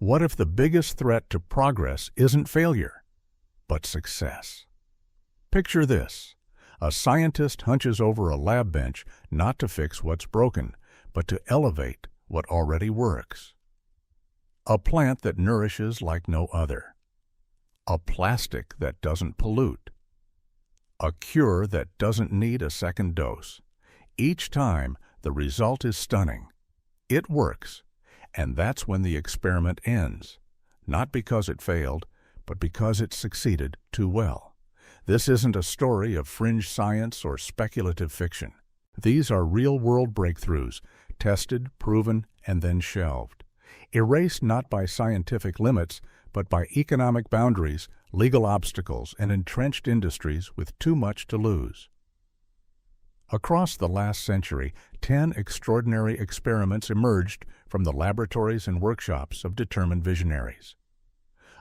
What if the biggest threat to progress isn't failure, but success? Picture this. A scientist hunches over a lab bench not to fix what's broken, but to elevate what already works. A plant that nourishes like no other. A plastic that doesn't pollute. A cure that doesn't need a second dose. Each time, the result is stunning. It works, and that's when the experiment ends. Not because it failed, but because it succeeded too well. This isn't a story of fringe science or speculative fiction. These are real-world breakthroughs, tested, proven, and then shelved. Erased not by scientific limits, but by economic boundaries, legal obstacles, and entrenched industries with too much to lose. Across the last century, 10 extraordinary experiments emerged from the laboratories and workshops of determined visionaries.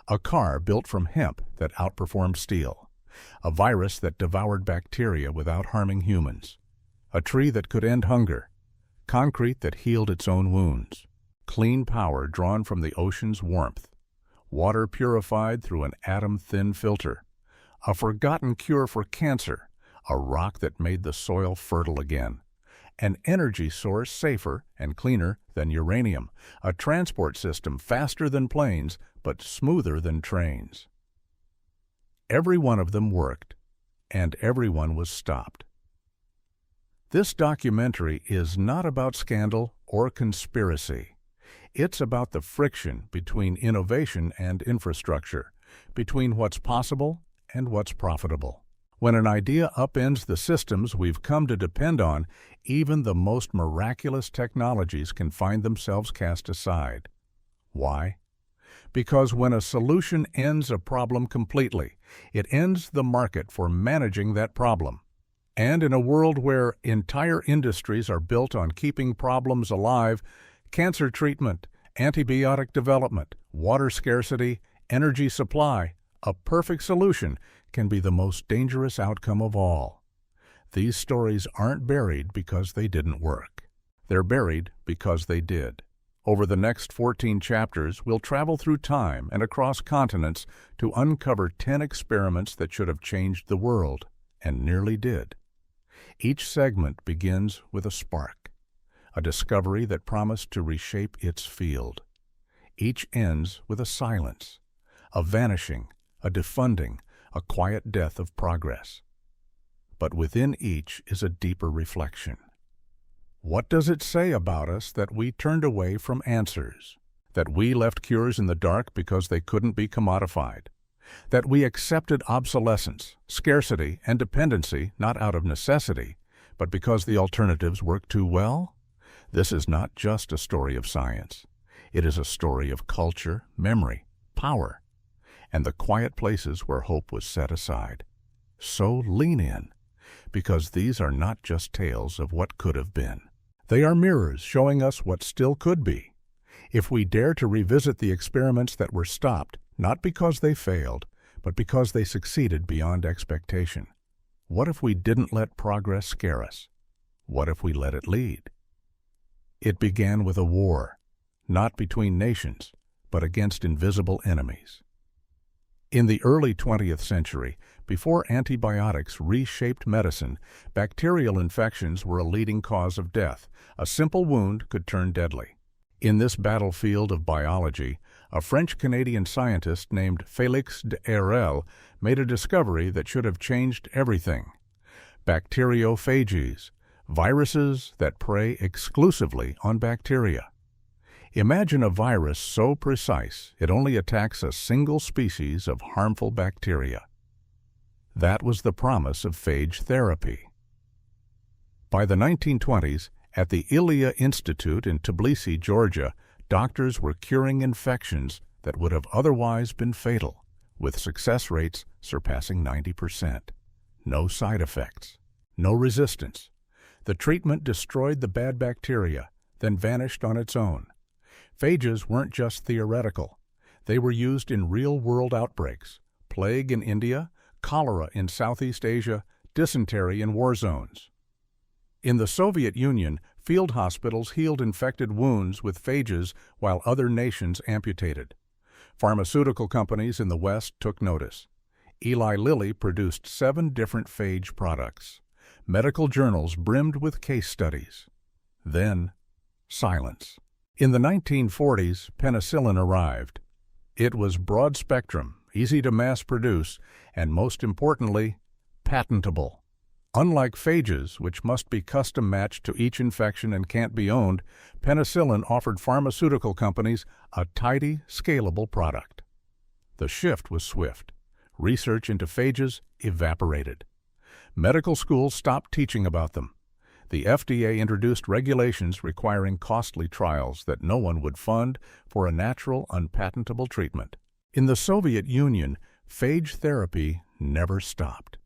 A car built from hemp that outperformed steel. A virus that devoured bacteria without harming humans. A tree that could end hunger. Concrete that healed its own wounds. Clean power drawn from the ocean's warmth. Water purified through an atom-thin filter. A forgotten cure for cancer. A rock that made the soil fertile again. An energy source safer and cleaner than uranium. A transport system faster than planes, but smoother than trains. Every one of them worked, and everyone was stopped. This documentary is not about scandal or conspiracy. It's about the friction between innovation and infrastructure, between what's possible and what's profitable. When an idea upends the systems we've come to depend on, even the most miraculous technologies can find themselves cast aside. Why? Because when a solution ends a problem completely, it ends the market for managing that problem. And in a world where entire industries are built on keeping problems alive, cancer treatment, antibiotic development, water scarcity, energy supply, a perfect solution can be the most dangerous outcome of all. These stories aren't buried because they didn't work. They're buried because they did. Over the next 14 chapters, we'll travel through time and across continents to uncover 10 experiments that should have changed the world, and nearly did. Each segment begins with a spark, a discovery that promised to reshape its field. Each ends with a silence, a vanishing, a defunding, a quiet death of progress. But within each is a deeper reflection. What does it say about us that we turned away from answers? That we left cures in the dark because they couldn't be commodified? That we accepted obsolescence, scarcity, and dependency not out of necessity, but because the alternatives worked too well? This is not just a story of science. It is a story of culture, memory, power, and the quiet places where hope was set aside. So lean in, because these are not just tales of what could have been. They are mirrors showing us what still could be. If we dare to revisit the experiments that were stopped, not because they failed, but because they succeeded beyond expectation. What if we didn't let progress scare us? What if we let it lead? It began with a war, not between nations, but against invisible enemies. In the early 20th century, before antibiotics reshaped medicine, bacterial infections were a leading cause of death. A simple wound could turn deadly. In this battlefield of biology, a French-Canadian scientist named Félix de Herelle made a discovery that should have changed everything. Bacteriophages, viruses that prey exclusively on bacteria. Imagine a virus so precise it only attacks a single species of harmful bacteria. That was the promise of phage therapy. By the 1920s, at the Ilia Institute in Tbilisi, Georgia, doctors were curing infections that would have otherwise been fatal, with success rates surpassing 90%. No side effects, no resistance. The treatment destroyed the bad bacteria, then vanished on its own. Phages weren't just theoretical. They were used in real-world outbreaks: plague in India, cholera in Southeast Asia, dysentery in war zones. In the Soviet Union, Field hospitals healed infected wounds with phages while other nations amputated. Pharmaceutical companies in the West took notice. Eli Lilly produced 7 different phage products. Medical journals brimmed with case studies. Then, silence. In the 1940s, penicillin arrived. It was broad-spectrum, easy to mass-produce, and most importantly, patentable. Unlike phages, which must be custom-matched to each infection and can't be owned, penicillin offered pharmaceutical companies a tidy, scalable product. The shift was swift. Research into phages evaporated. Medical schools stopped teaching about them. The FDA introduced regulations requiring costly trials that no one would fund for a natural, unpatentable treatment. In the Soviet Union, phage therapy never stopped.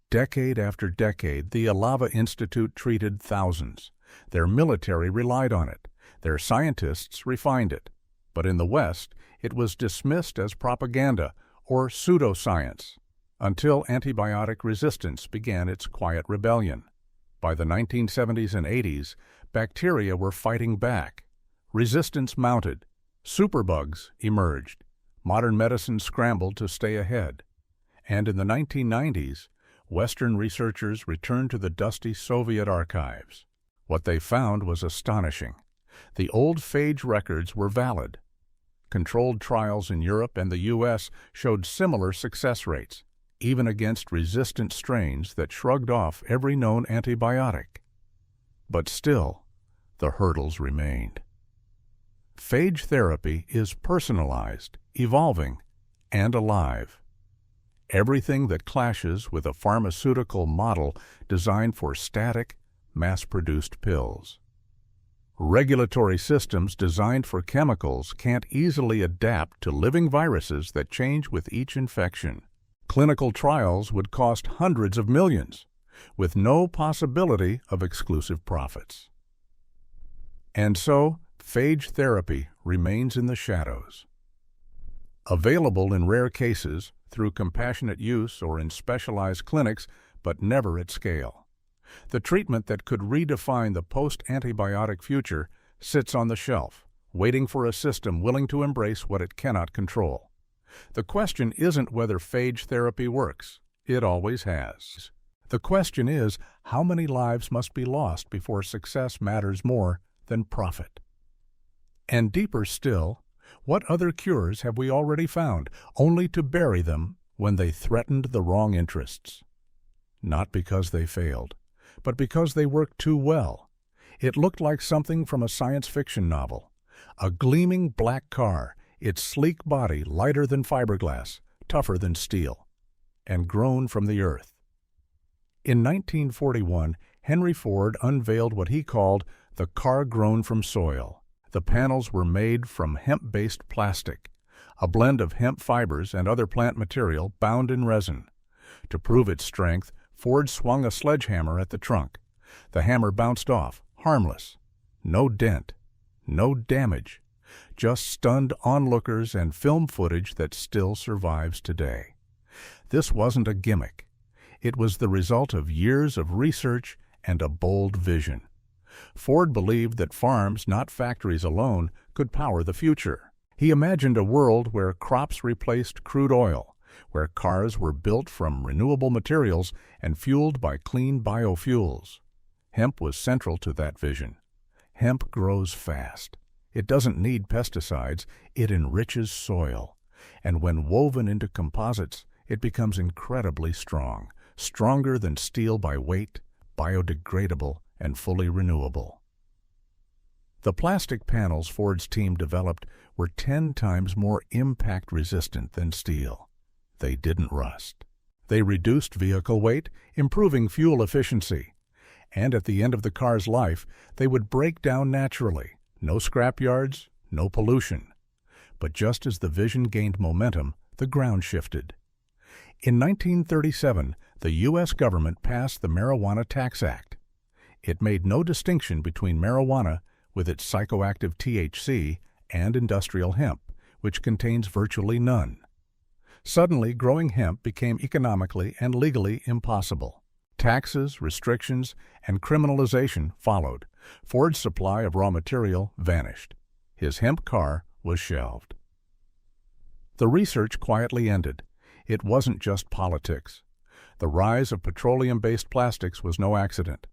Decade after decade, the Alava Institute treated thousands. Their military relied on it. Their scientists refined it. But in the West, it was dismissed as propaganda or pseudoscience until antibiotic resistance began its quiet rebellion. By the 1970s and 80s, bacteria were fighting back. Resistance mounted. Superbugs emerged. Modern medicine scrambled to stay ahead. And in the 1990s, Western researchers returned to the dusty Soviet archives. What they found was astonishing. The old phage records were valid. Controlled trials in Europe and the U.S. showed similar success rates, even against resistant strains that shrugged off every known antibiotic. But still, the hurdles remained. Phage therapy is personalized, evolving, and alive. Everything that clashes with a pharmaceutical model designed for static, mass-produced pills. Regulatory systems designed for chemicals can't easily adapt to living viruses that change with each infection. Clinical trials would cost hundreds of millions, with no possibility of exclusive profits. And so, phage therapy remains in the shadows. Available in rare cases, through compassionate use or in specialized clinics, but never at scale. The treatment that could redefine the post-antibiotic future sits on the shelf, waiting for a system willing to embrace what it cannot control. The question isn't whether phage therapy works. It always has. The question is, how many lives must be lost before success matters more than profit? And deeper still, what other cures have we already found, only to bury them when they threatened the wrong interests? Not because they failed, but because they worked too well. It looked like something from a science fiction novel. A gleaming black car, its sleek body lighter than fiberglass, tougher than steel, and grown from the earth. In 1941, Henry Ford unveiled what he called the car grown from soil. The panels were made from hemp-based plastic, a blend of hemp fibers and other plant material bound in resin. To prove its strength, Ford swung a sledgehammer at the trunk. The hammer bounced off, harmless. No dent, no damage, just stunned onlookers and film footage that still survives today. This wasn't a gimmick. It was the result of years of research and a bold vision. Ford believed that farms, not factories alone, could power the future. He imagined a world where crops replaced crude oil, where cars were built from renewable materials and fueled by clean biofuels. Hemp was central to that vision. Hemp grows fast. It doesn't need pesticides. It enriches soil. And when woven into composites, it becomes incredibly strong, stronger than steel by weight, biodegradable, and fully renewable. The plastic panels Ford's team developed were 10 times more impact-resistant than steel. They didn't rust. They reduced vehicle weight, improving fuel efficiency. And at the end of the car's life, they would break down naturally. No scrapyards, no pollution. But just as the vision gained momentum, the ground shifted. In 1937, the U.S. government passed the Marijuana Tax Act. It made no distinction between marijuana, with its psychoactive THC, and industrial hemp, which contains virtually none. Suddenly, growing hemp became economically and legally impossible. Taxes, restrictions, and criminalization followed, Ford's supply of raw material vanished. His hemp car was shelved. The research quietly ended. It wasn't just politics. The rise of petroleum-based plastics was no accident.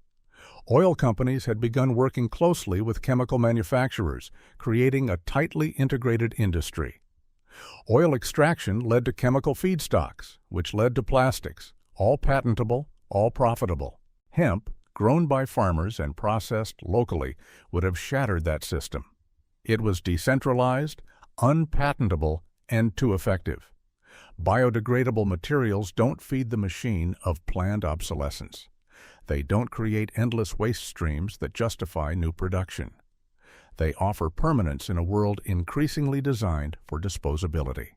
Oil companies had begun working closely with chemical manufacturers, creating a tightly integrated industry. Oil extraction led to chemical feedstocks, which led to plastics, all patentable, all profitable. Hemp, grown by farmers and processed locally, would have shattered that system. It was decentralized, unpatentable, and too effective. Biodegradable materials don't feed the machine of planned obsolescence. They don't create endless waste streams that justify new production. They offer permanence in a world increasingly designed for disposability.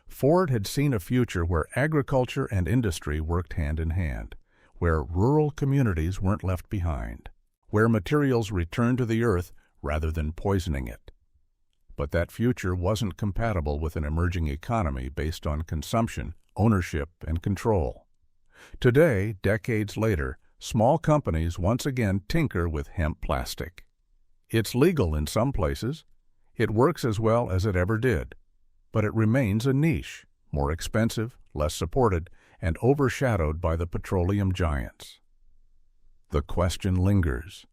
Ford had seen a future where agriculture and industry worked hand in hand, where rural communities weren't left behind, where materials returned to the earth rather than poisoning it. But that future wasn't compatible with an emerging economy based on consumption, ownership, and control. Today, decades later, small companies once again tinker with hemp plastic. It's legal in some places. It works as well as it ever did. But it remains a niche, more expensive, less supported, and overshadowed by the petroleum giants. The question lingers.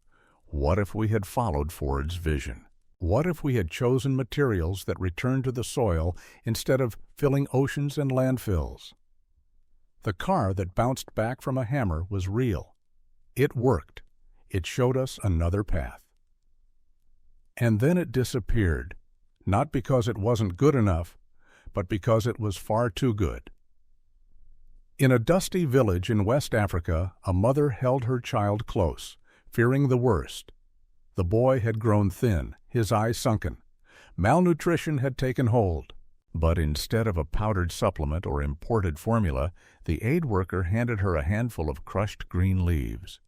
What if we had followed Ford's vision? What if we had chosen materials that returned to the soil instead of filling oceans and landfills? The car that bounced back from a hammer was real. It worked. It showed us another path. And then it disappeared, not because it wasn't good enough, but because it was far too good. In a dusty village in West Africa, a mother held her child close, fearing the worst. The boy had grown thin, his eyes sunken. Malnutrition had taken hold. But instead of a powdered supplement or imported formula, the aid worker handed her a handful of crushed green leaves.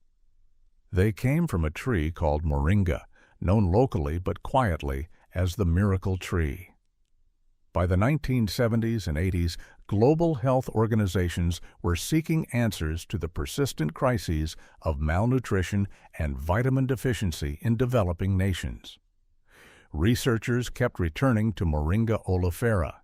They came from a tree called Moringa, known locally but quietly as the miracle tree. By the 1970s and 80s, global health organizations were seeking answers to the persistent crises of malnutrition and vitamin deficiency in developing nations. Researchers kept returning to Moringa oleifera.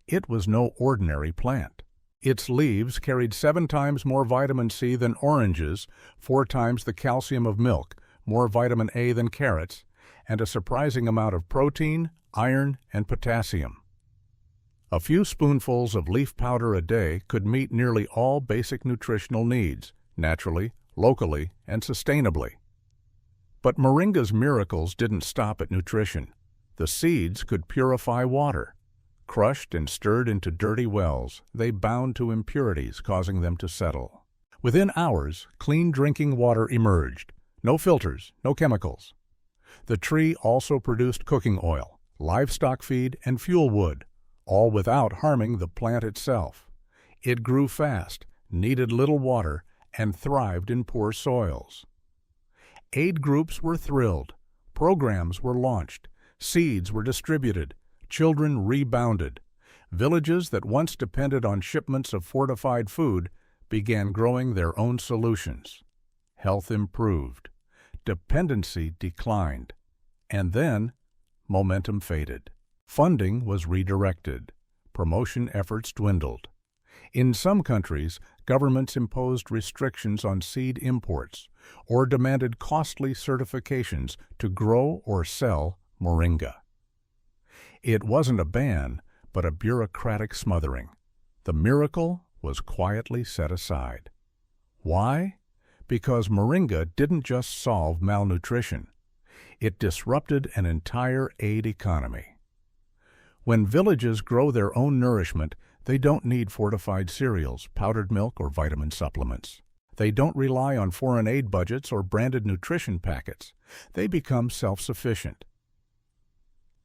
It was no ordinary plant. Its leaves carried 7 times more vitamin C than oranges, 4 times the calcium of milk, more vitamin A than carrots, and a surprising amount of protein, iron, and potassium. A few spoonfuls of leaf powder a day could meet nearly all basic nutritional needs, naturally, locally, and sustainably. But Moringa's miracles didn't stop at nutrition. The seeds could purify water. Crushed and stirred into dirty wells, they bound to impurities, causing them to settle. Within hours, clean drinking water emerged. No filters, no chemicals. The tree also produced cooking oil, livestock feed, and fuel wood, all without harming the plant itself. It grew fast, needed little water, and thrived in poor soils. Aid groups were thrilled. Programs were launched. Seeds were distributed. Children rebounded. Villages that once depended on shipments of fortified food began growing their own solutions. Health improved. Dependency declined. And then, momentum faded. Funding was redirected. Promotion efforts dwindled. In some countries, governments imposed restrictions on seed imports or demanded costly certifications to grow or sell Moringa. It wasn't a ban, but a bureaucratic smothering. The miracle was quietly set aside. Why? Because Moringa didn't just solve malnutrition. It disrupted an entire aid economy. When villages grow their own nourishment, they don't need fortified cereals, powdered milk, or vitamin supplements. They don't rely on foreign aid budgets or branded nutrition packets. They become self-sufficient.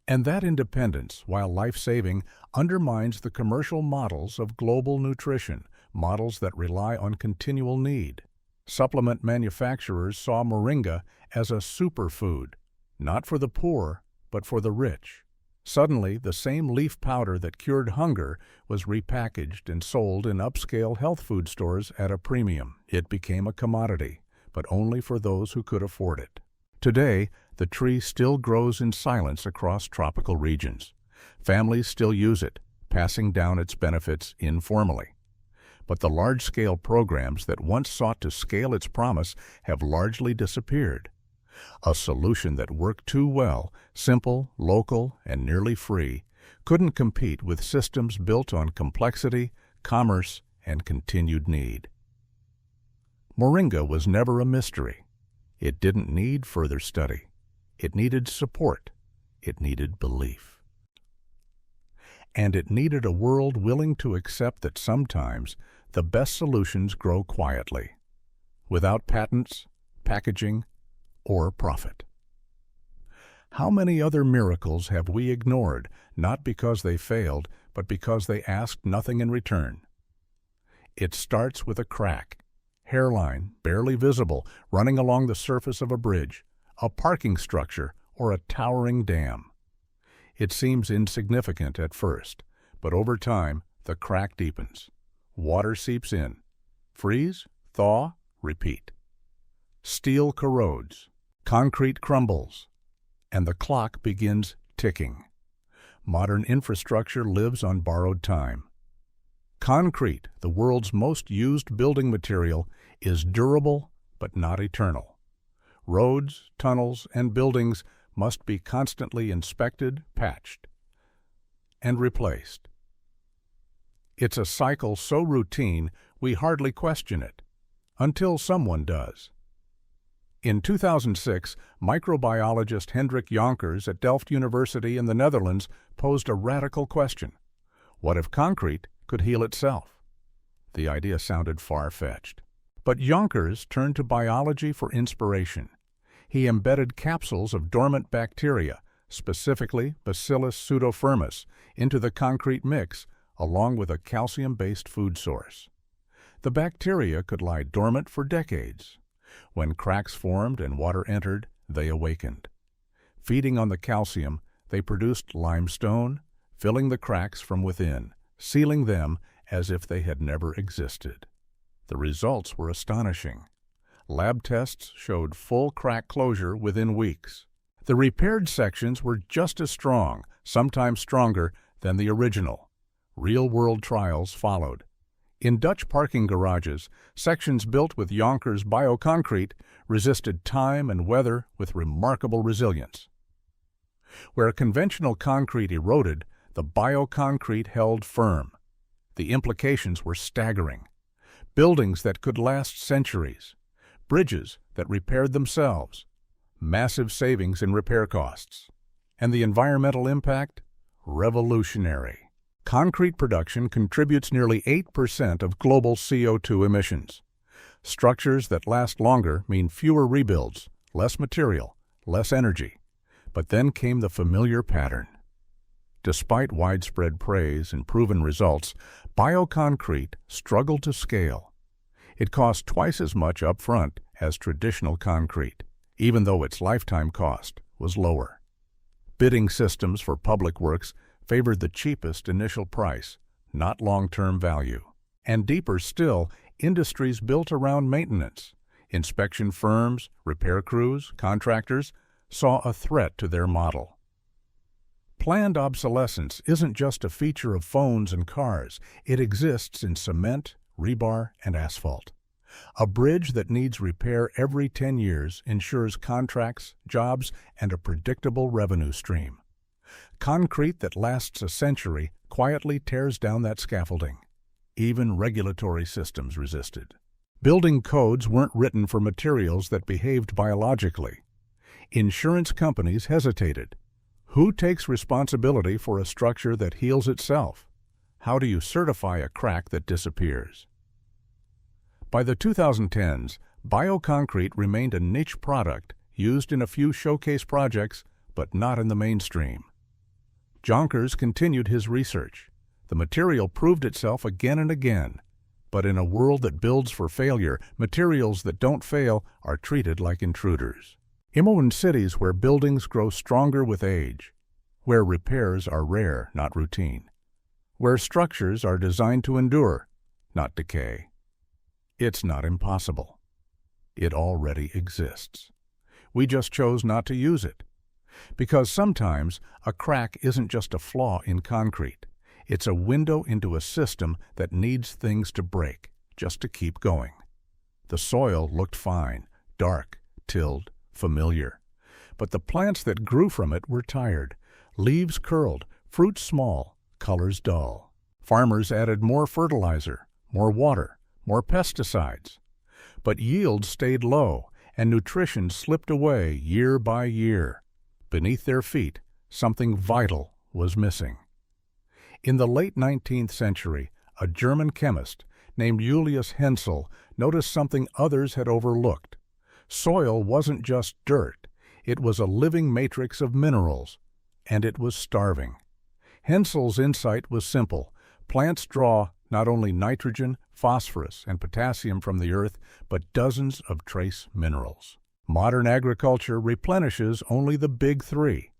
And that independence, while life-saving, undermines the commercial models of global nutrition, models that rely on continual need. Supplement manufacturers saw Moringa as a superfood, not for the poor, but for the rich. Suddenly, the same leaf powder that cured hunger was repackaged and sold in upscale health food stores at a premium. It became a commodity, but only for those who could afford it. Today, the tree still grows in silence across tropical regions. Families still use it, passing down its benefits informally. But the large-scale programs that once sought to scale its promise have largely disappeared. A solution that worked too well, simple, local, and nearly free, couldn't compete with systems built on complexity, commerce, and continued need. Moringa was never a mystery. It didn't need further study. It needed support. It needed belief. And it needed a world willing to accept that sometimes the best solutions grow quietly, without patents, packaging, or profit. How many other miracles have we ignored, not because they failed, but because they asked nothing in return? It starts with a crack, hairline barely visible, running along the surface of a bridge, a parking structure, or a towering dam. It seems insignificant at first, but over time the crack deepens. Water seeps in. Freeze, thaw, repeat. Steel corrodes. Concrete crumbles. And the clock begins ticking. Modern infrastructure lives on borrowed time. Concrete, the world's most used building material, is durable but not eternal. Roads, tunnels, and buildings must be constantly inspected, patched, and replaced. It's a cycle so routine we hardly question it, until someone does. In 2006, microbiologist Hendrik Jonkers at Delft University in the Netherlands posed a radical question. What if concrete could heal itself? The idea sounded far-fetched. But Jonkers turned to biology for inspiration. He embedded capsules of dormant bacteria, specifically Bacillus pseudophirmus, into the concrete mix, along with a calcium-based food source. The bacteria could lie dormant for decades. When cracks formed and water entered, they awakened. Feeding on the calcium, they produced limestone, filling the cracks from within, sealing them as if they had never existed. The results were astonishing. Lab tests showed full crack closure within weeks. The repaired sections were just as strong, sometimes stronger, than the original. Real-world trials followed. In Dutch parking garages, sections built with Jonkers bioconcrete resisted time and weather with remarkable resilience. Where conventional concrete eroded, the bioconcrete held firm. The implications were staggering. Buildings that could last centuries, bridges that repaired themselves, massive savings in repair costs, and the environmental impact? Revolutionary. Concrete production contributes nearly 8% of global CO2 emissions. Structures that last longer mean fewer rebuilds, less material, less energy. But then came the familiar pattern. Despite widespread praise and proven results, bioconcrete struggled to scale. It cost twice as much upfront as traditional concrete, even though its lifetime cost was lower. Bidding systems for public works favored the cheapest initial price, not long-term value. And deeper still, industries built around maintenance. Inspection firms, repair crews, contractors saw a threat to their model. Planned obsolescence isn't just a feature of phones and cars. It exists in cement, rebar, and asphalt. A bridge that needs repair every 10 years ensures contracts, jobs, and a predictable revenue stream. Concrete that lasts a century quietly tears down that scaffolding. Even regulatory systems resisted. Building codes weren't written for materials that behaved biologically. Insurance companies hesitated. Who takes responsibility for a structure that heals itself? How do you certify a crack that disappears? By the 2010s, bioconcrete remained a niche product used in a few showcase projects, but not in the mainstream. Jonkers continued his research. The material proved itself again and again. But in a world that builds for failure, materials that don't fail are treated like intruders. In cities where buildings grow stronger with age, where repairs are rare, not routine, where structures are designed to endure, not decay. It's not impossible. It already exists. We just chose not to use it. Because sometimes a crack isn't just a flaw in concrete. It's a window into a system that needs things to break, just to keep going. The soil looked fine, dark, tilled, familiar. But the plants that grew from it were tired. Leaves curled, fruit small, colors dull. Farmers added more fertilizer, more water, more pesticides. But yields stayed low, and nutrition slipped away year by year. Beneath their feet, something vital was missing. In the late 19th century, a German chemist named Julius Hensel noticed something others had overlooked. Soil wasn't just dirt. It was a living matrix of minerals, and it was starving. Hensel's insight was simple. Plants draw not only nitrogen, phosphorus, and potassium from the earth, but dozens of trace minerals. Modern agriculture replenishes only the big three.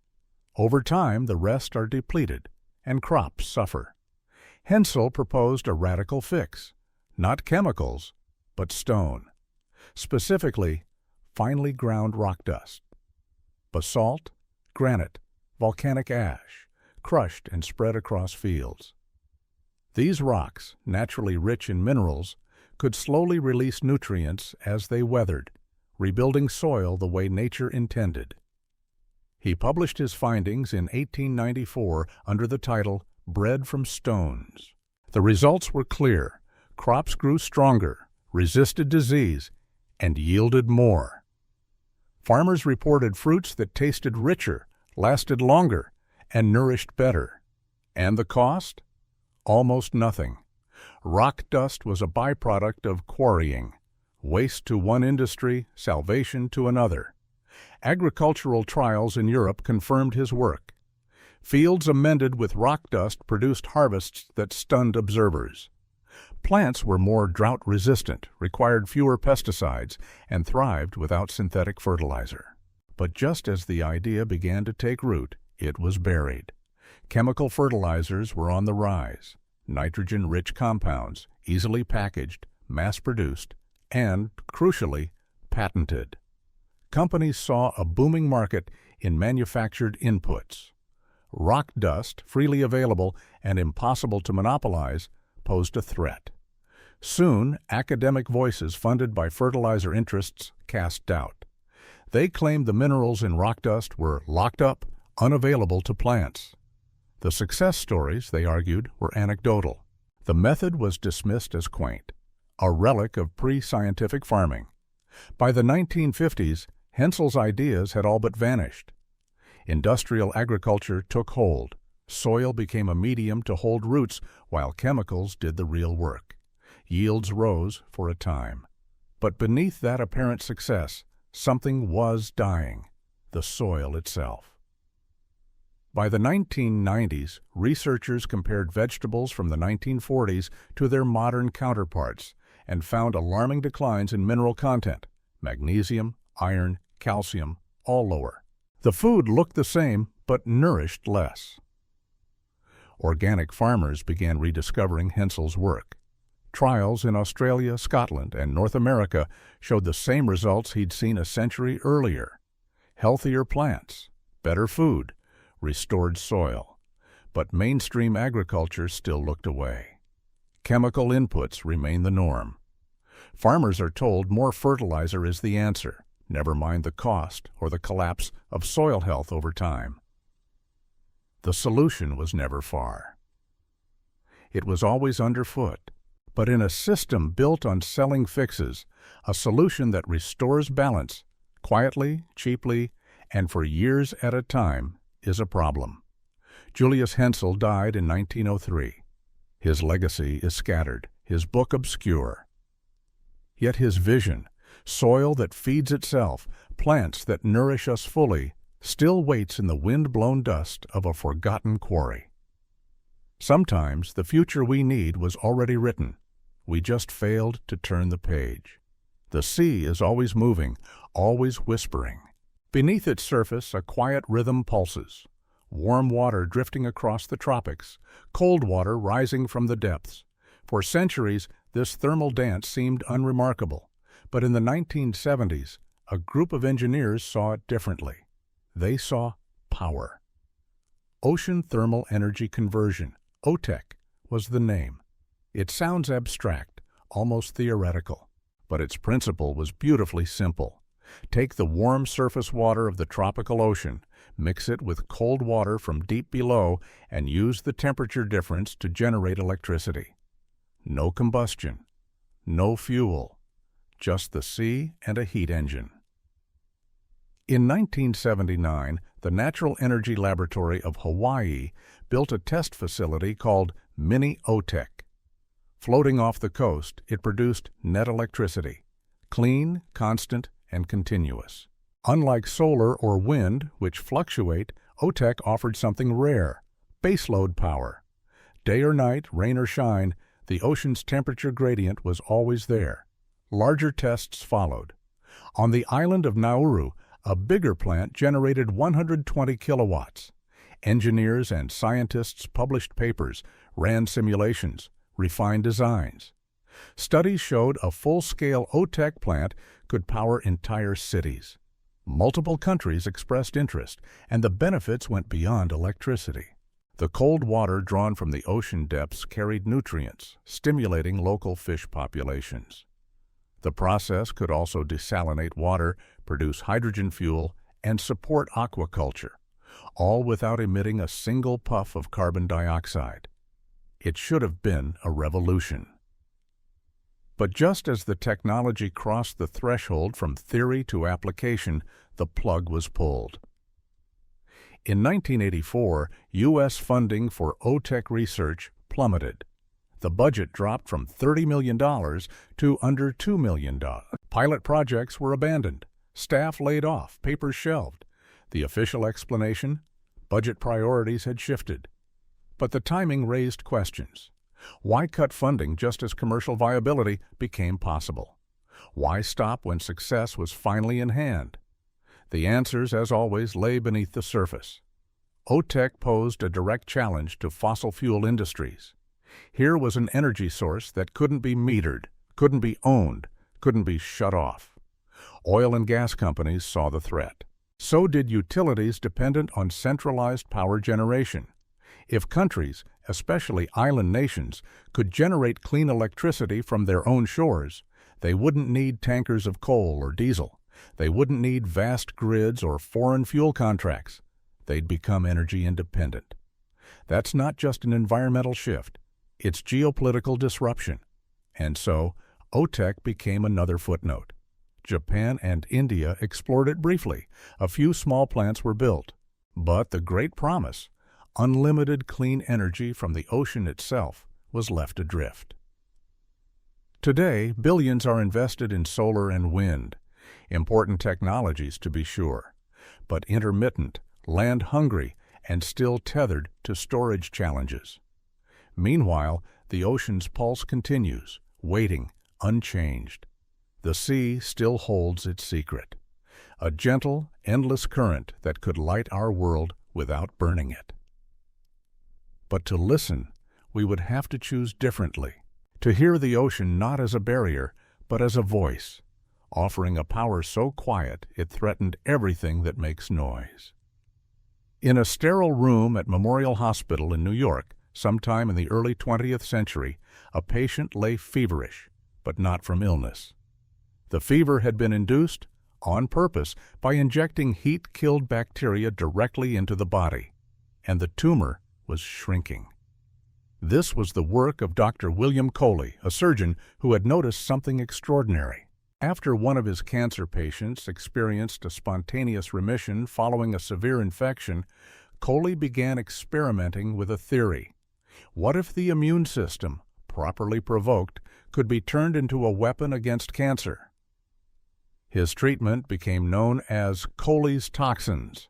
Over time, the rest are depleted, and crops suffer. Hensel proposed a radical fix, not chemicals, but stone. Specifically, finely ground rock dust. Basalt, granite, volcanic ash, crushed and spread across fields. These rocks, naturally rich in minerals, could slowly release nutrients as they weathered, rebuilding soil the way nature intended. He published his findings in 1894 under the title Bread from Stones. The results were clear. Crops grew stronger, resisted disease, and yielded more. Farmers reported fruits that tasted richer, lasted longer, and nourished better. And the cost? Almost nothing. Rock dust was a byproduct of quarrying. Waste to one industry, salvation to another. Agricultural trials in Europe confirmed his work. Fields amended with rock dust produced harvests that stunned observers. Plants were more drought-resistant, required fewer pesticides, and thrived without synthetic fertilizer. But just as the idea began to take root, it was buried. Chemical fertilizers were on the rise. Nitrogen-rich compounds, easily packaged, mass-produced, and, crucially, patented. Companies saw a booming market in manufactured inputs. Rock dust, freely available and impossible to monopolize, posed a threat. Soon, academic voices funded by fertilizer interests cast doubt. They claimed the minerals in rock dust were locked up, unavailable to plants. The success stories, they argued, were anecdotal. The method was dismissed as quaint, a relic of pre-scientific farming. By the 1950s, Hensel's ideas had all but vanished. Industrial agriculture took hold. Soil became a medium to hold roots while chemicals did the real work. Yields rose for a time. But beneath that apparent success, something was dying, the soil itself. By the 1990s, researchers compared vegetables from the 1940s to their modern counterparts and found alarming declines in mineral content, magnesium, iron, calcium, all lower. The food looked the same, but nourished less. Organic farmers began rediscovering Hensel's work. Trials in Australia, Scotland, and North America showed the same results he'd seen a century earlier. Healthier plants, better food, restored soil. But mainstream agriculture still looked away. Chemical inputs remain the norm. Farmers are told more fertilizer is the answer, never mind the cost or the collapse of soil health over time. The solution was never far. It was always underfoot, but in a system built on selling fixes, a solution that restores balance, quietly, cheaply, and for years at a time, is a problem. Julius Hensel died in 1903. His legacy is scattered, his book obscure. Yet his vision, soil that feeds itself, plants that nourish us fully, still waits in the wind-blown dust of a forgotten quarry. Sometimes the future we need was already written. We just failed to turn the page. The sea is always moving, always whispering. Beneath its surface, a quiet rhythm pulses. Warm water drifting across the tropics, cold water rising from the depths. For centuries, this thermal dance seemed unremarkable. But in the 1970s, a group of engineers saw it differently. They saw power. Ocean Thermal Energy Conversion, OTEC, was the name. It sounds abstract, almost theoretical, but its principle was beautifully simple. Take the warm surface water of the tropical ocean, mix it with cold water from deep below, and use the temperature difference to generate electricity. No combustion, no fuel, just the sea and a heat engine. In 1979, the Natural Energy Laboratory of Hawaii built a test facility called Mini OTEC. Floating off the coast, it produced net electricity, clean, constant, and continuous. Unlike solar or wind, which fluctuate, OTEC offered something rare: baseload power. Day or night, rain or shine, the ocean's temperature gradient was always there. Larger tests followed. On the island of Nauru, a bigger plant generated 120 kilowatts. Engineers and scientists published papers, ran simulations, refined designs. Studies showed a full-scale OTEC plant could power entire cities. Multiple countries expressed interest, and the benefits went beyond electricity. The cold water drawn from the ocean depths carried nutrients, stimulating local fish populations. The process could also desalinate water, produce hydrogen fuel, and support aquaculture, all without emitting a single puff of carbon dioxide. It should have been a revolution. But just as the technology crossed the threshold from theory to application, the plug was pulled. In 1984, U.S. funding for OTEC research plummeted. The budget dropped from $30 million to under $2 million. Pilot projects were abandoned, staff laid off, papers shelved. The official explanation? Budget priorities had shifted. But the timing raised questions. Why cut funding just as commercial viability became possible? Why stop when success was finally in hand? The answers, as always, lay beneath the surface. OTEC posed a direct challenge to fossil fuel industries. Here was an energy source that couldn't be metered, couldn't be owned, couldn't be shut off. Oil and gas companies saw the threat. So did utilities dependent on centralized power generation. If countries, especially island nations, could generate clean electricity from their own shores, they wouldn't need tankers of coal or diesel. They wouldn't need vast grids or foreign fuel contracts. They'd become energy independent. That's not just an environmental shift. It's geopolitical disruption. And so, OTEC became another footnote. Japan and India explored it briefly. A few small plants were built. But the great promise, unlimited clean energy from the ocean itself, was left adrift. Today, billions are invested in solar and wind. Important technologies, to be sure, but intermittent, land-hungry, and still tethered to storage challenges. Meanwhile, the ocean's pulse continues, waiting, unchanged. The sea still holds its secret, a gentle, endless current that could light our world without burning it. But to listen, we would have to choose differently, to hear the ocean not as a barrier, but as a voice, offering a power so quiet it threatened everything that makes noise. In a sterile room at Memorial Hospital in New York, sometime in the early 20th century, a patient lay feverish, but not from illness. The fever had been induced, on purpose, by injecting heat-killed bacteria directly into the body, and the tumor was shrinking. This was the work of Dr. William Coley, a surgeon who had noticed something extraordinary. After one of his cancer patients experienced a spontaneous remission following a severe infection, Coley began experimenting with a theory. What if the immune system, properly provoked, could be turned into a weapon against cancer? His treatment became known as Coley's Toxins,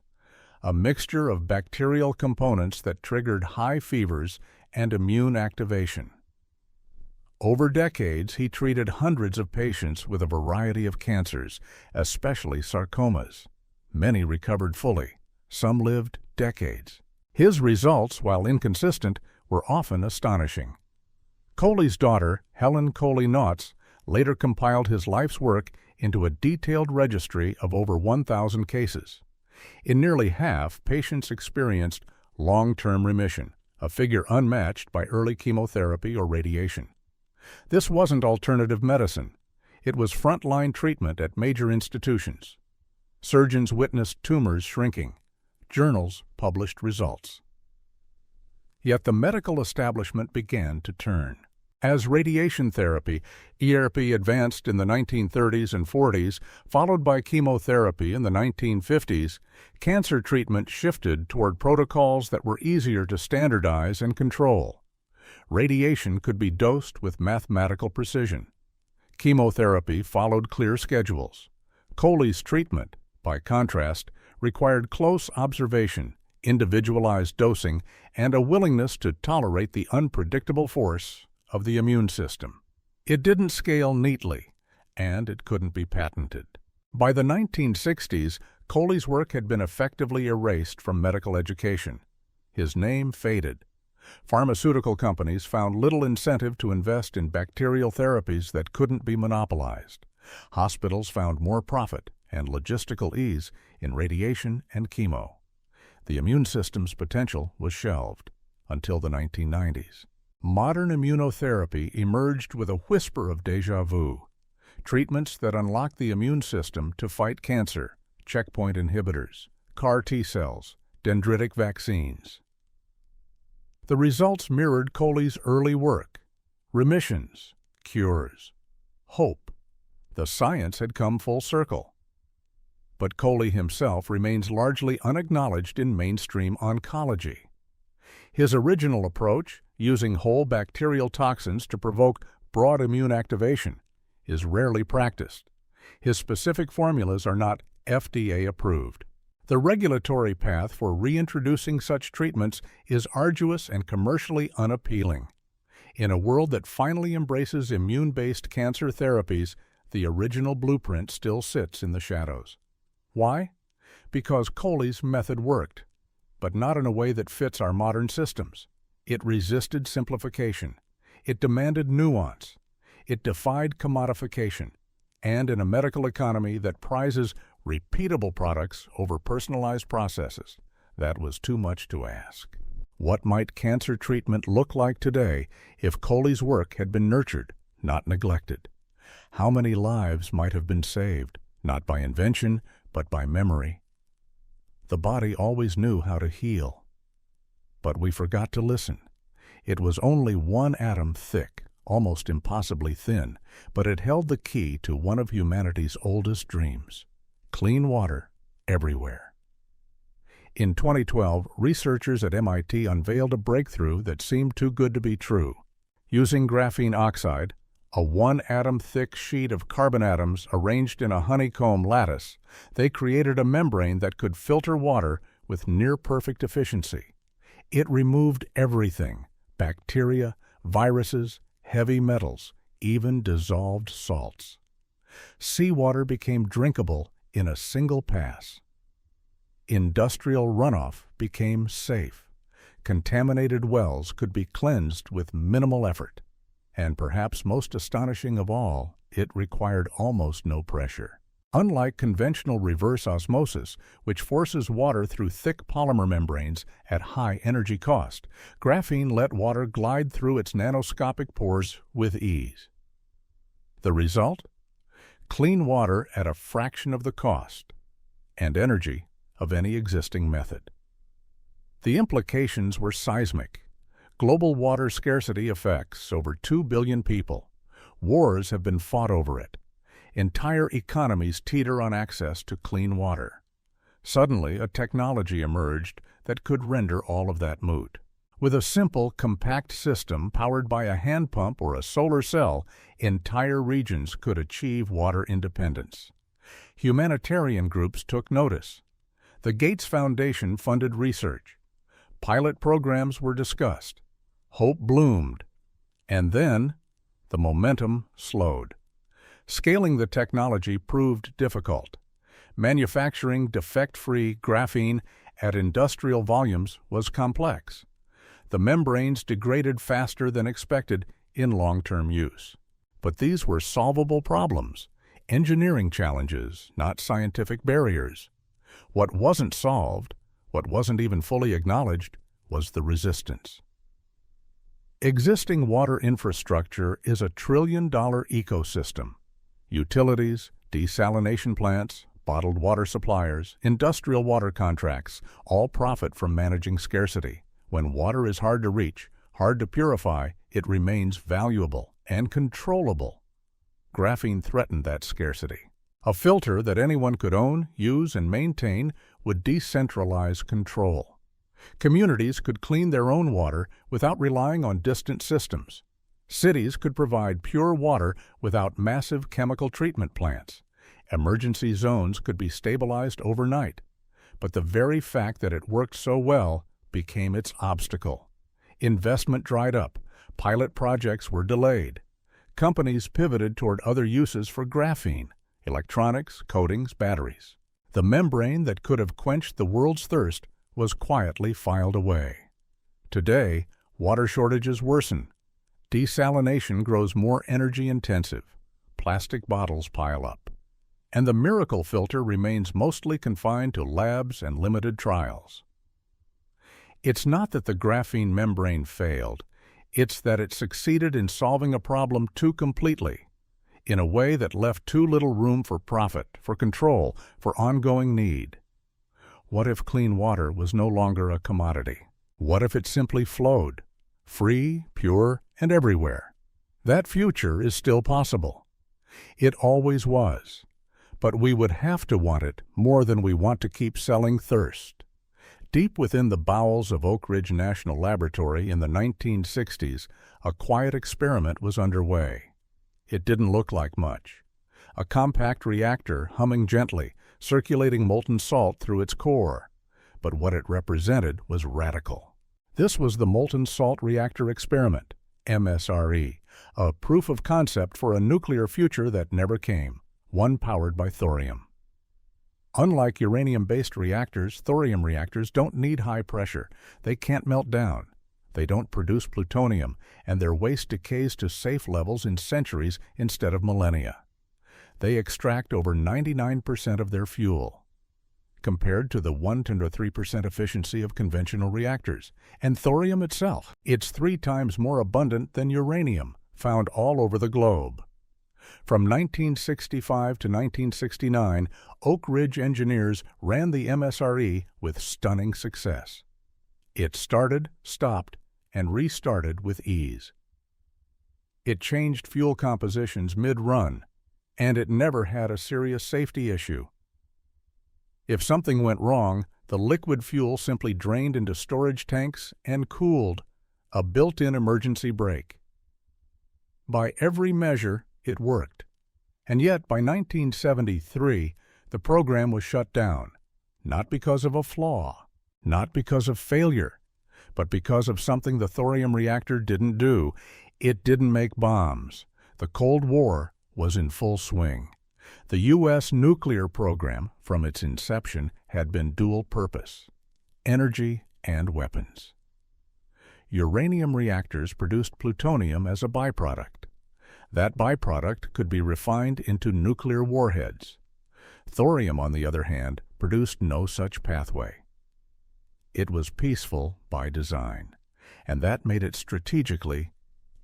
a mixture of bacterial components that triggered high fevers and immune activation. Over decades, he treated hundreds of patients with a variety of cancers, especially sarcomas. Many recovered fully. Some lived decades. His results, while inconsistent, were often astonishing. Coley's daughter, Helen Coley Nautz, later compiled his life's work into a detailed registry of over 1,000 cases. In nearly half, patients experienced long-term remission, a figure unmatched by early chemotherapy or radiation. This wasn't alternative medicine. It was frontline treatment at major institutions. Surgeons witnessed tumors shrinking. Journals published results. Yet the medical establishment began to turn. As radiation therapy, ERP advanced in the 1930s and 40s, followed by chemotherapy in the 1950s, cancer treatment shifted toward protocols that were easier to standardize and control. Radiation could be dosed with mathematical precision. Chemotherapy followed clear schedules. Coley's treatment, by contrast, required close observation, individualized dosing, and a willingness to tolerate the unpredictable force of the immune system. It didn't scale neatly, and it couldn't be patented. By the 1960s, Coley's work had been effectively erased from medical education. His name faded. Pharmaceutical companies found little incentive to invest in bacterial therapies that couldn't be monopolized. Hospitals found more profit and logistical ease in radiation and chemo. The immune system's potential was shelved until the 1990s. Modern immunotherapy emerged with a whisper of déjà vu. Treatments that unlock the immune system to fight cancer, checkpoint inhibitors, CAR T cells, dendritic vaccines. The results mirrored Coley's early work. Remissions, cures, hope. The science had come full circle. But Coley himself remains largely unacknowledged in mainstream oncology. His original approach, using whole bacterial toxins to provoke broad immune activation, is rarely practiced. His specific formulas are not FDA approved. The regulatory path for reintroducing such treatments is arduous and commercially unappealing. In a world that finally embraces immune-based cancer therapies, the original blueprint still sits in the shadows. Why? Because Coley's method worked, but not in a way that fits our modern systems. It resisted simplification. It demanded nuance. It defied commodification. And in a medical economy that prizes repeatable products over personalized processes, that was too much to ask. What might cancer treatment look like today if Coley's work had been nurtured, not neglected? How many lives might have been saved, not by invention, but by memory? The body always knew how to heal. But we forgot to listen. It was only 1 atom thick, almost impossibly thin, but it held the key to one of humanity's oldest dreams: clean water everywhere. In 2012, researchers at MIT unveiled a breakthrough that seemed too good to be true. Using graphene oxide, a 1 atom thick sheet of carbon atoms arranged in a honeycomb lattice, they created a membrane that could filter water with near-perfect efficiency. It removed everything: bacteria, viruses, heavy metals, even dissolved salts. Seawater became drinkable in a single pass. Industrial runoff became safe. Contaminated wells could be cleansed with minimal effort. And perhaps most astonishing of all, it required almost no pressure. Unlike conventional reverse osmosis, which forces water through thick polymer membranes at high energy cost, graphene let water glide through its nanoscopic pores with ease. The result? Clean water at a fraction of the cost and energy of any existing method. The implications were seismic. Global water scarcity affects over 2 billion people. Wars have been fought over it. Entire economies teeter on access to clean water. Suddenly, a technology emerged that could render all of that moot. With a simple, compact system powered by a hand pump or a solar cell, entire regions could achieve water independence. Humanitarian groups took notice. The Gates Foundation funded research. Pilot programs were discussed. Hope bloomed. And then, the momentum slowed. Scaling the technology proved difficult. Manufacturing defect-free graphene at industrial volumes was complex. The membranes degraded faster than expected in long-term use. But these were solvable problems, engineering challenges, not scientific barriers. What wasn't solved, what wasn't even fully acknowledged, was the resistance. Existing water infrastructure is a trillion-dollar ecosystem. Utilities, desalination plants, bottled water suppliers, industrial water contracts all profit from managing scarcity. When water is hard to reach, hard to purify, it remains valuable and controllable. Graphene threatened that scarcity. A filter that anyone could own, use, and maintain would decentralize control. Communities could clean their own water without relying on distant systems. Cities could provide pure water without massive chemical treatment plants. Emergency zones could be stabilized overnight. But the very fact that it worked so well became its obstacle. Investment dried up. Pilot projects were delayed. Companies pivoted toward other uses for graphene: electronics, coatings, batteries. The membrane that could have quenched the world's thirst was quietly filed away. Today, water shortages worsen. Desalination grows more energy-intensive. Plastic bottles pile up. And the miracle filter remains mostly confined to labs and limited trials. It's not that the graphene membrane failed. It's that it succeeded in solving a problem too completely, in a way that left too little room for profit, for control, for ongoing need. What if clean water was no longer a commodity? What if it simply flowed, free, pure, and everywhere? That future is still possible. It always was. But we would have to want it more than we want to keep selling thirst. Deep within the bowels of Oak Ridge National Laboratory in the 1960s, a quiet experiment was underway. It didn't look like much. A compact reactor humming gently, circulating molten salt through its core. But what it represented was radical. This was the Molten Salt Reactor Experiment, MSRE, a proof of concept for a nuclear future that never came, one powered by thorium. Unlike uranium-based reactors, thorium reactors don't need high pressure. They can't melt down. They don't produce plutonium, and their waste decays to safe levels in centuries instead of millennia. They extract over 99% of their fuel, compared to the 1 to 3% efficiency of conventional reactors. And thorium itself, it's 3 times more abundant than uranium, found all over the globe. From 1965 to 1969, Oak Ridge engineers ran the MSRE with stunning success. It started, stopped, and restarted with ease. It changed fuel compositions mid-run, and it never had a serious safety issue. If something went wrong, the liquid fuel simply drained into storage tanks and cooled, a built-in emergency brake. By every measure, it worked. And yet, by 1973, the program was shut down, not because of a flaw, not because of failure, but because of something the thorium reactor didn't do. It didn't make bombs. The Cold War was in full swing. The U.S. nuclear program, from its inception, had been dual purpose: energy and weapons. Uranium reactors produced plutonium as a byproduct. That byproduct could be refined into nuclear warheads. Thorium, on the other hand, produced no such pathway. It was peaceful by design, and that made it strategically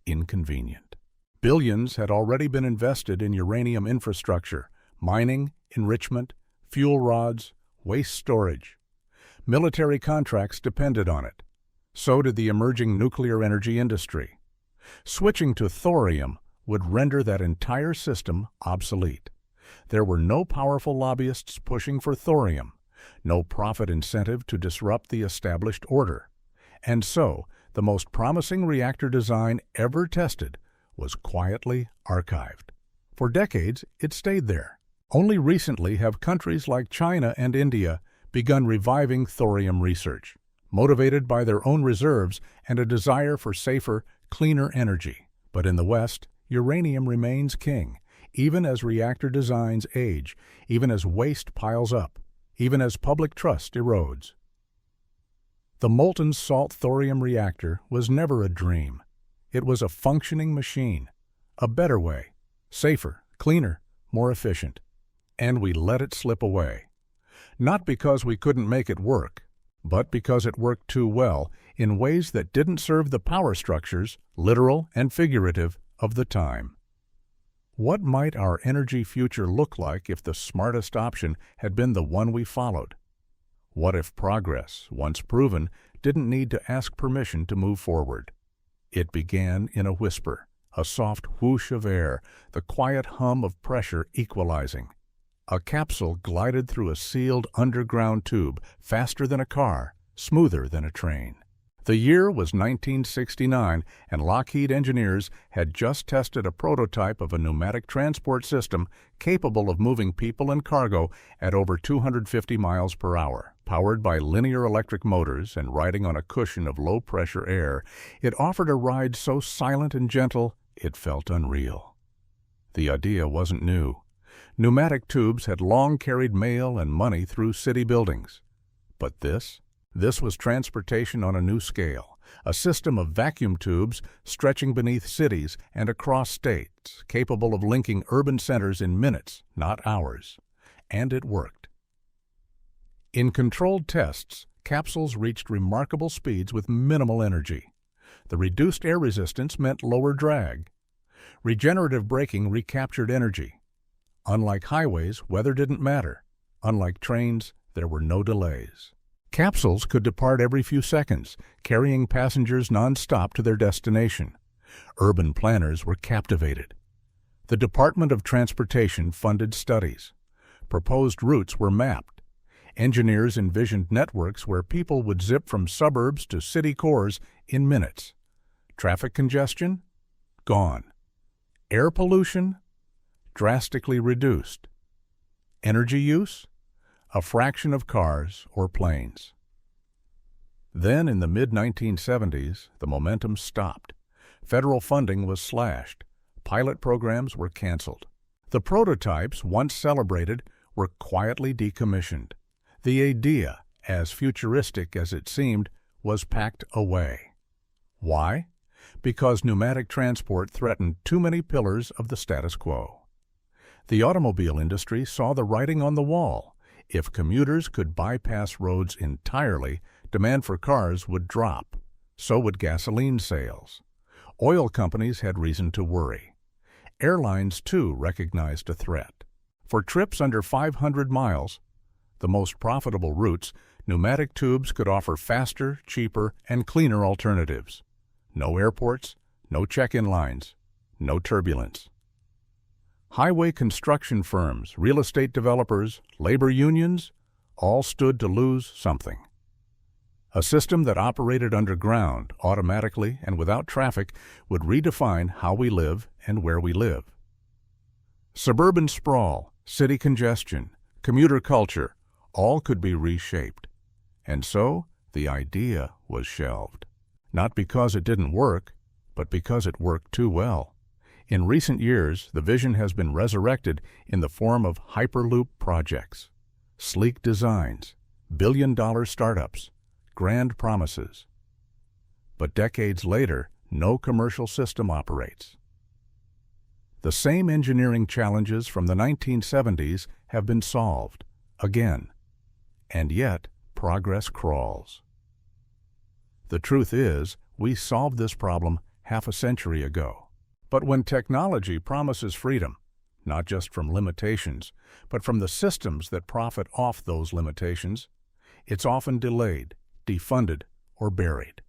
inconvenient. Billions had already been invested in uranium infrastructure: mining, enrichment, fuel rods, waste storage. Military contracts depended on it. So did the emerging nuclear energy industry. Switching to thorium would render that entire system obsolete. There were no powerful lobbyists pushing for thorium, no profit incentive to disrupt the established order. And so, the most promising reactor design ever tested was quietly archived. For decades, it stayed there. Only recently have countries like China and India begun reviving thorium research, motivated by their own reserves and a desire for safer, cleaner energy. But in the West, uranium remains king, even as reactor designs age, even as waste piles up, even as public trust erodes. The molten salt thorium reactor was never a dream. It was a functioning machine, A better way, safer, cleaner, more efficient. And we let it slip away. Not because we couldn't make it work, but because it worked too well in ways that didn't serve the power structures, literal and figurative, of the time. What might our energy future look like if the smartest option had been the one we followed? What if progress, once proven, didn't need to ask permission to move forward? It began in a whisper, a soft whoosh of air, the quiet hum of pressure equalizing. A capsule glided through a sealed underground tube, faster than a car, smoother than a train. The year was 1969, and Lockheed engineers had just tested a prototype of a pneumatic transport system capable of moving people and cargo at over 250 miles per hour. Powered by linear electric motors and riding on a cushion of low-pressure air, it offered a ride so silent and gentle it felt unreal. The idea wasn't new. Pneumatic tubes had long carried mail and money through city buildings. But this was transportation on a new scale, a system of vacuum tubes stretching beneath cities and across states, capable of linking urban centers in minutes, not hours. And it worked. In controlled tests, capsules reached remarkable speeds with minimal energy. The reduced air resistance meant lower drag. Regenerative braking recaptured energy. Unlike highways, weather didn't matter. Unlike trains, there were no delays. Capsules could depart every few seconds, carrying passengers non-stop to their destination. Urban planners were captivated. The Department of Transportation funded studies. Proposed routes were mapped. Engineers envisioned networks where people would zip from suburbs to city cores in minutes. Traffic congestion? Gone. Air pollution? Drastically reduced. Energy use? A fraction of cars or planes. Then, in the mid-1970s, the momentum stopped. Federal funding was slashed. Pilot programs were canceled. The prototypes, once celebrated, were quietly decommissioned. The idea, as futuristic as it seemed, was packed away. Why? Because pneumatic transport threatened too many pillars of the status quo. The automobile industry saw the writing on the wall. If commuters could bypass roads entirely, demand for cars would drop. So would gasoline sales. Oil companies had reason to worry. Airlines, too, recognized a threat. For trips under 500 miles, the most profitable routes, pneumatic tubes could offer faster, cheaper, and cleaner alternatives. No airports, no check-in lines, no turbulence. Highway construction firms, real estate developers, labor unions, all stood to lose something. A system that operated underground, automatically and without traffic, would redefine how we live and where we live. Suburban sprawl, city congestion, commuter culture, all could be reshaped. And so, the idea was shelved. Not because it didn't work, but because it worked too well. In recent years, the vision has been resurrected in the form of Hyperloop projects. Sleek designs, billion-dollar startups, grand promises. But decades later, no commercial system operates. The same engineering challenges from the 1970s have been solved, again. And yet, progress crawls. The truth is, we solved this problem half a century ago. But when technology promises freedom, not just from limitations, but from the systems that profit off those limitations, it's often delayed, defunded, or buried.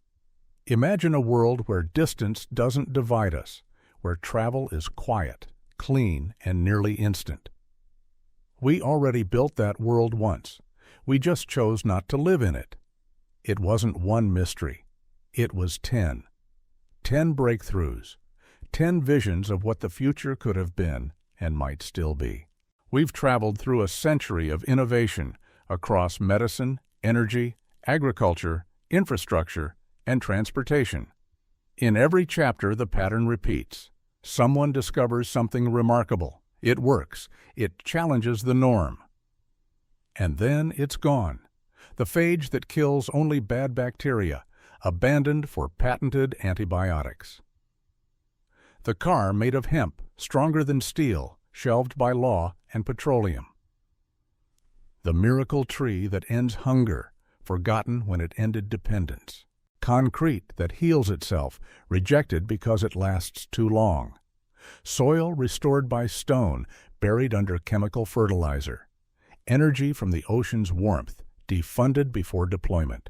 Imagine a world where distance doesn't divide us, where travel is quiet, clean, and nearly instant. We already built that world once. We just chose not to live in it. It wasn't one mystery. It was 10. 10 breakthroughs. 10 visions of what the future could have been and might still be. We've traveled through a century of innovation across medicine, energy, agriculture, infrastructure, and transportation. In every chapter, the pattern repeats. Someone discovers something remarkable. It works. It challenges the norm. And then it's gone. The phage that kills only bad bacteria, abandoned for patented antibiotics. The car made of hemp, stronger than steel, shelved by law and petroleum. The miracle tree that ends hunger, forgotten when it ended dependence. Concrete that heals itself, rejected because it lasts too long. Soil restored by stone, buried under chemical fertilizer. Energy from the ocean's warmth, defunded before deployment.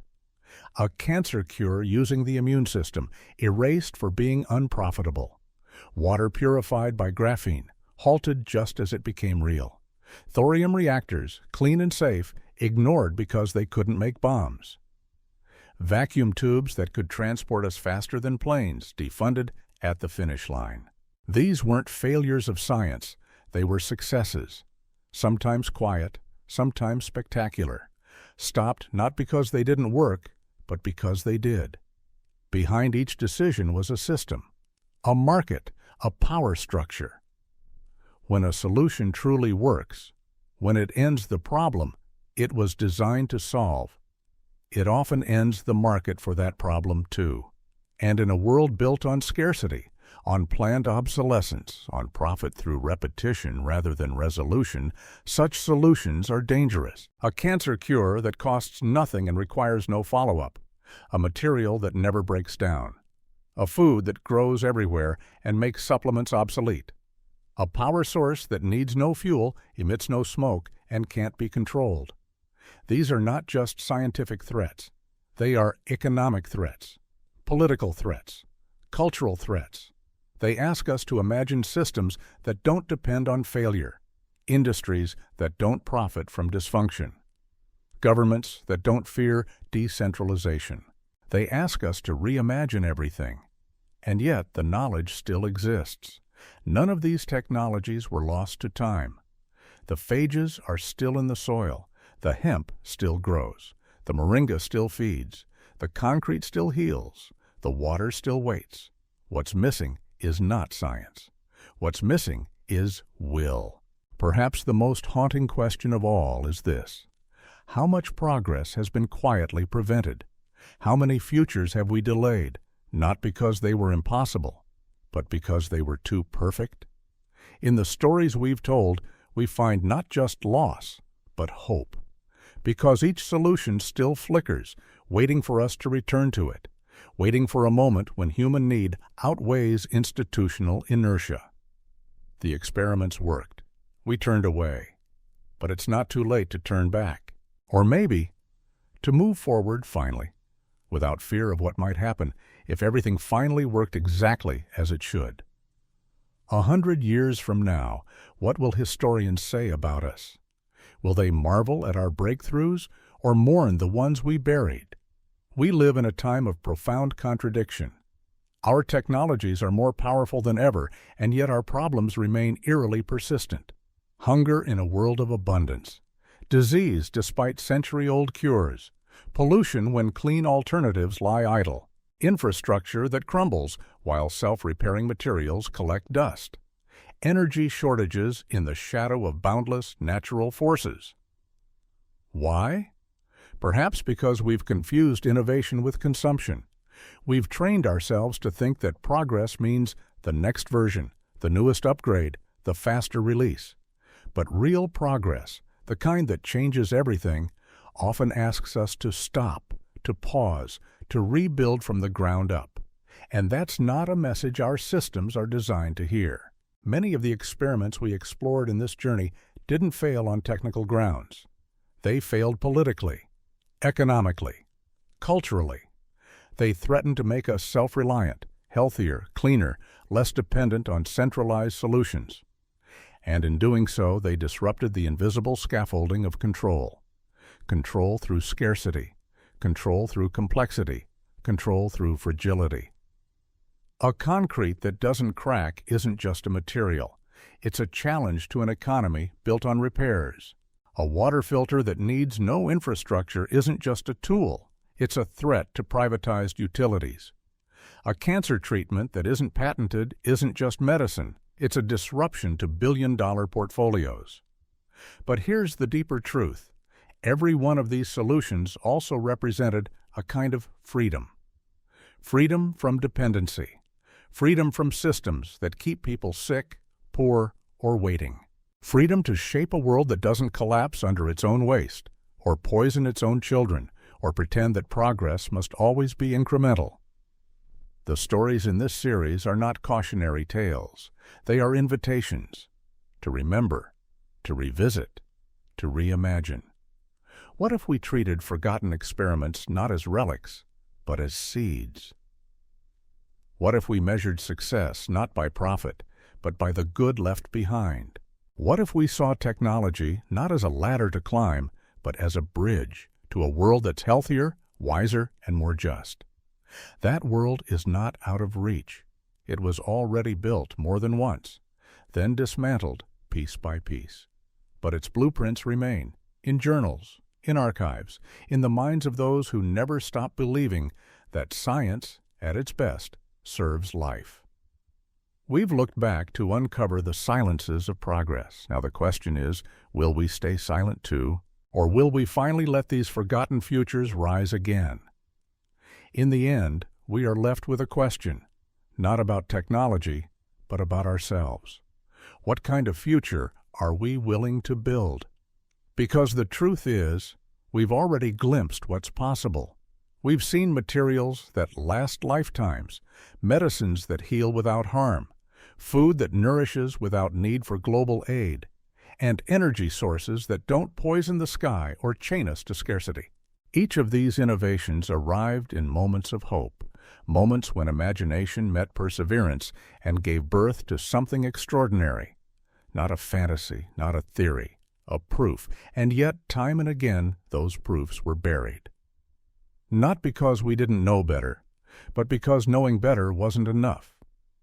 A cancer cure using the immune system, erased for being unprofitable. Water purified by graphene, halted just as it became real. Thorium reactors, clean and safe, ignored because they couldn't make bombs. Vacuum tubes that could transport us faster than planes, defunded at the finish line. These weren't failures of science, they were successes. Sometimes quiet, sometimes spectacular. Stopped not because they didn't work, but because they did. Behind each decision was a system, a market, a power structure. When a solution truly works, when it ends the problem it was designed to solve, it often ends the market for that problem too. And in a world built on scarcity, on planned obsolescence, on profit through repetition rather than resolution, such solutions are dangerous. A cancer cure that costs nothing and requires no follow-up. A material that never breaks down. A food that grows everywhere and makes supplements obsolete. A power source that needs no fuel, emits no smoke, and can't be controlled. These are not just scientific threats. They are economic threats, political threats, cultural threats. They ask us to imagine systems that don't depend on failure, industries that don't profit from dysfunction, governments that don't fear decentralization. They ask us to reimagine everything, and yet the knowledge still exists. None of these technologies were lost to time. The phages are still in the soil, the hemp still grows, the moringa still feeds, the concrete still heals, the water still waits. What's missing is not science. What's missing is will. Perhaps the most haunting question of all is this: how much progress has been quietly prevented? How many futures have we delayed, not because they were impossible, but because they were too perfect? In the stories we've told, we find not just loss, but hope. Because each solution still flickers, waiting for us to return to it, waiting for a moment when human need outweighs institutional inertia. The experiments worked. We turned away. But it's not too late to turn back. Or maybe, to move forward finally, without fear of what might happen if everything finally worked exactly as it should. 100 years from now, what will historians say about us? Will they marvel at our breakthroughs or mourn the ones we buried? We live in a time of profound contradiction. Our technologies are more powerful than ever, and yet our problems remain eerily persistent. Hunger in a world of abundance. Disease despite century-old cures. Pollution when clean alternatives lie idle. Infrastructure that crumbles while self-repairing materials collect dust. Energy shortages in the shadow of boundless natural forces. Why? Perhaps because we've confused innovation with consumption. We've trained ourselves to think that progress means the next version, the newest upgrade, the faster release. But real progress, the kind that changes everything, often asks us to stop, to pause, to rebuild from the ground up. And that's not a message our systems are designed to hear. Many of the experiments we explored in this journey didn't fail on technical grounds. They failed politically, economically, culturally. They threatened to make us self-reliant, healthier, cleaner, less dependent on centralized solutions. And in doing so, they disrupted the invisible scaffolding of control. Control through scarcity, control through complexity, control through fragility. A concrete that doesn't crack isn't just a material. It's a challenge to an economy built on repairs. A water filter that needs no infrastructure isn't just a tool. It's a threat to privatized utilities. A cancer treatment that isn't patented isn't just medicine. It's a disruption to billion-dollar portfolios. But here's the deeper truth. Every one of these solutions also represented a kind of freedom. Freedom from dependency. Freedom from systems that keep people sick, poor, or waiting. Freedom to shape a world that doesn't collapse under its own waste, or poison its own children, or pretend that progress must always be incremental. The stories in this series are not cautionary tales. They are invitations to remember, to revisit, to reimagine. What if we treated forgotten experiments not as relics, but as seeds? What if we measured success not by profit, but by the good left behind? What if we saw technology not as a ladder to climb, but as a bridge to a world that's healthier, wiser, and more just? That world is not out of reach. It was already built more than once, then dismantled piece by piece. But its blueprints remain, in journals, in archives, in the minds of those who never stop believing that science, at its best, serves life. We've looked back to uncover the silences of progress. Now the question is, will we stay silent too, or will we finally let these forgotten futures rise again? In the end, we are left with a question, not about technology, but about ourselves. What kind of future are we willing to build? Because the truth is, we've already glimpsed what's possible. We've seen materials that last lifetimes, medicines that heal without harm, food that nourishes without need for global aid, and energy sources that don't poison the sky or chain us to scarcity. Each of these innovations arrived in moments of hope, moments when imagination met perseverance and gave birth to something extraordinary. Not a fantasy, not a theory, a proof, and yet time and again those proofs were buried. Not because we didn't know better, but because knowing better wasn't enough.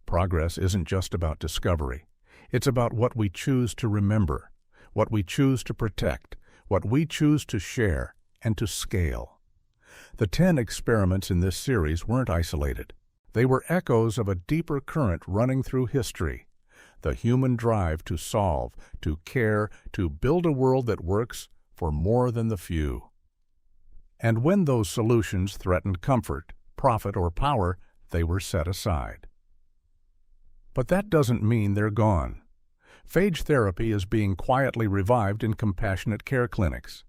Progress isn't just about discovery. It's about what we choose to remember, what we choose to protect, what we choose to share, and to scale. The 10 experiments in this series weren't isolated. They were echoes of a deeper current running through history, the human drive to solve, to care, to build a world that works for more than the few. And when those solutions threatened comfort, profit, or power, they were set aside. But that doesn't mean they're gone. Phage therapy is being quietly revived in compassionate care clinics.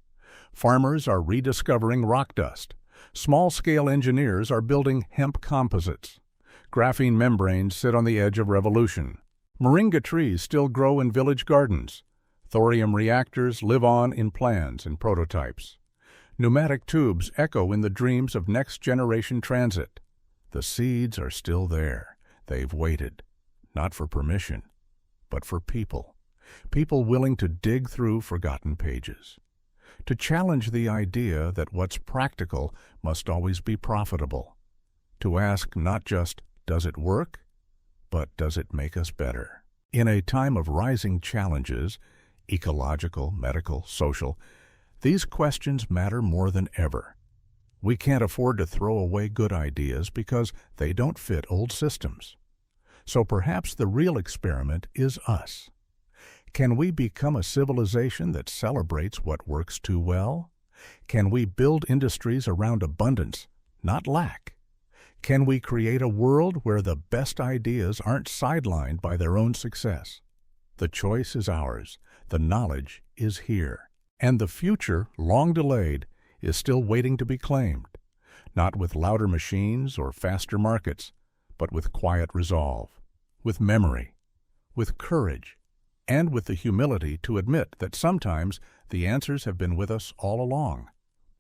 Farmers are rediscovering rock dust. Small-scale engineers are building hemp composites. Graphene membranes sit on the edge of revolution. Moringa trees still grow in village gardens. Thorium reactors live on in plans and prototypes. Pneumatic tubes echo in the dreams of next-generation transit. The seeds are still there. They've waited, not for permission, but for people. People willing to dig through forgotten pages. To challenge the idea that what's practical must always be profitable. To ask not just, does it work, but does it make us better? In a time of rising challenges, ecological, medical, social, these questions matter more than ever. We can't afford to throw away good ideas because they don't fit old systems. So perhaps the real experiment is us. Can we become a civilization that celebrates what works too well? Can we build industries around abundance, not lack? Can we create a world where the best ideas aren't sidelined by their own success? The choice is ours, the knowledge is here, and the future, long delayed, is still waiting to be claimed, not with louder machines or faster markets, but with quiet resolve, with memory, with courage, and with the humility to admit that sometimes the answers have been with us all along,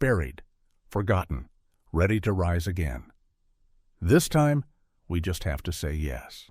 buried, forgotten, ready to rise again. This time, we just have to say yes.